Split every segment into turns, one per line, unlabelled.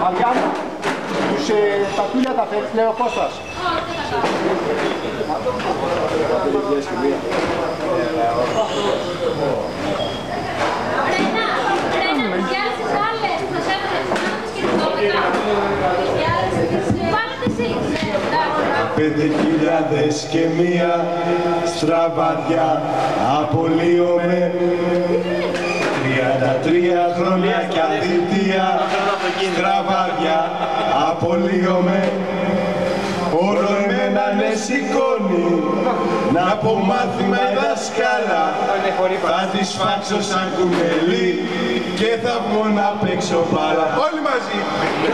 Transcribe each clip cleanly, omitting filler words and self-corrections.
Μαριάννα, τα τούλια τα φέρεις, λέει ο Κώστας.
Ρένα, και άλλες τις άλλες, θα σε έβρες, βάλετε εσείς.
5.000 και μία στραβάδια απολύομαι. 33 χρόνια κι αδίτια στραβάδια απολύομαι. Όλο εμένα με σηκώνει να πω μάθημα η δασκάλα. Θα τη σφάξω σαν κουνελί και θα βγω να παίξω μπάλα. Όλοι μαζί!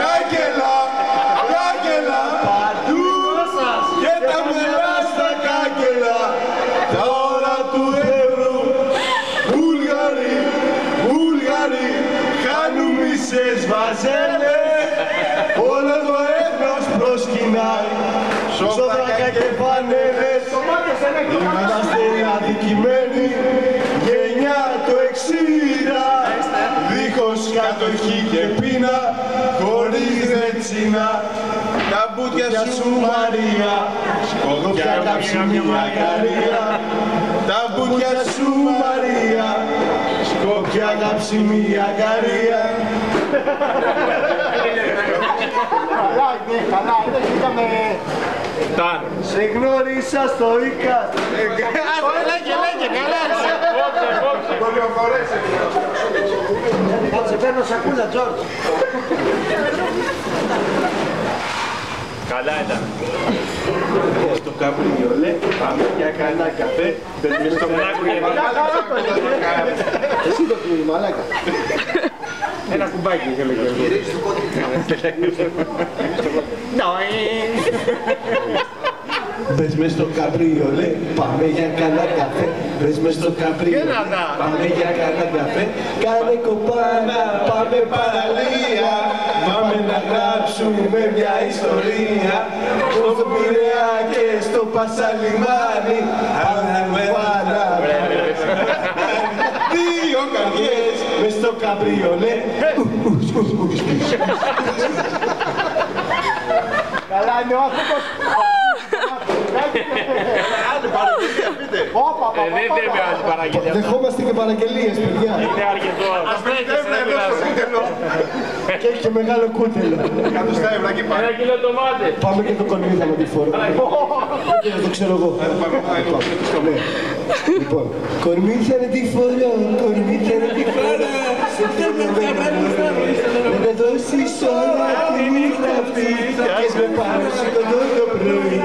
Κάγκελα! Κάγκελα! Παντού! Και τα μελά στα κάγκελα! Τα ώρα του εύρου! Βούλγαροι! Βούλγαροι! Χάνουν μισές βαζέλες! Όλο το έθνος προσκυνάει! Σόβρακα και φανέλες! Είμαστε αδικημένοι! Γενιά το 60! Δίχως κατοχή και πείνα, χωρίς ρετσίνα. Τα μπούτια σου Μαρία, σκοπιά καψιμία καρία. Τα μπούτια σου Μαρία, σκοπιά καψιμία καρία.
Καλά είναι, καλά είναι, είχαμε...
Σε γνώρισα στο ΙΚΑ.
Λέγε, καλά είσαι. Κάτσε, παίρνω σακούλα, Τζόρτζ.
Καλά ήταν.
Στο καμπριολέ, πάμε για κανένα καφέ.
Εσύ το κλείνει, μαλάκα.
Ένα κουμπάκι ήθελε και εγώ.
Μπες μες στο καμπριολέ, πάμε για κανένα καφέ. Μπες μες στο καμπριολέ, πάμε για κανένα καφέ. Κάνε κοπάνα, πάμε παραλία. Πάμε να γράψουμε μια ιστορία. Στο Πειραιά και στο Πασαλιμάνι. Αλλά μεβάνα. Δύο καρδιές μες στο καμπριολέ.
Καλά είναι ο άνθρωπος.
Άλλη παραγγελία, πείτε.
Δεν θέλουμε άλλη παραγγελία.
Δεχόμαστε και παραγγελίες, παιδιά.
Είναι αρκετό. Ας τρέχεις, δεν
Και έχει και μεγάλο κούτελο. 100 ευρώ και πάει.
1 κιλό ντομάτες.
Πάμε και το κορμίδα με τη φορά. Και να το ξέρω εγώ. Λοιπόν, κορμίδια με τη φορά, κορμίδια με τη φορά. Σε θέλω να με δώσεις όλα τη νύχτα αυτή. Και με πάρω σηκωτώ το πρωί.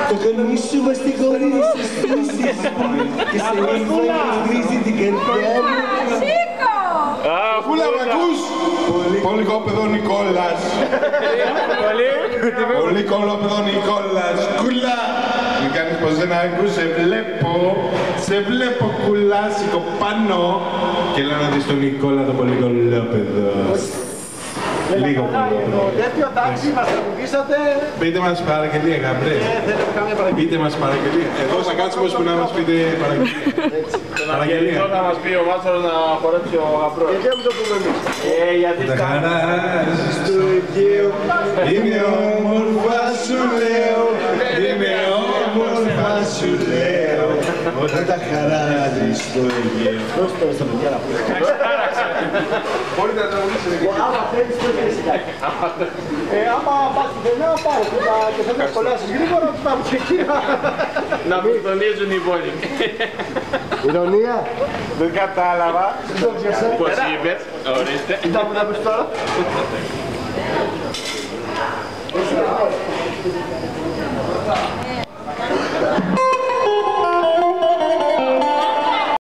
Το κορμί σου μας τη χωρίς τις στήσεις μου. Και σε λίγο γεμίζει την καρδιά μου.
Σήκω!
Κούλα μ' ακούς! Πολύ κόπεδο Νικόλας. Πολύ κολόπεδο Νικόλας. Κούλα! Μην κάνεις πως δεν ακούς, σε βλέπω κούλα, σηκω πάνω. Και λέω να δεις τον Νικόλα το πολύ κολόπεδο. Λίγο
Το τέτοιο τάξη μας τραγουδήσατε.
Πείτε μας παραγγελία, γαμπρέ. Πείτε μας παραγγελία. Εδώ θα κάτσουμε ώσπου να μας πείτε παραγγελία. Παραγγελία.
Θα μας πει ο Βάτσαρος να χορέψει ο γαμπρός.
Και δεν μου το πούμε εμείς.
Γιατί
Τα χαράζει στο Αιγαίο. Είναι όμορφα σου λέω. Είναι όμορφα σου λέω. Όταν τα χαράζει στο Αιγαίο.
Δώστε το στα παιδιά να πούμε.
Μπορείτε να τραγουδήσετε.
Άμα θέλεις το έχεις κάτι. Άμα πας στην Γενέα, πάρε και θέλεις να σχολιάσεις γρήγορα, τους πάμε και εκεί.
να μην τονίζουν οι υπόλοιποι.
Ηρωνία.
Δεν κατάλαβα.
Συντόξιασε.
Πώς είπες, ορίστε.
Κοίτα μου να πεις τώρα.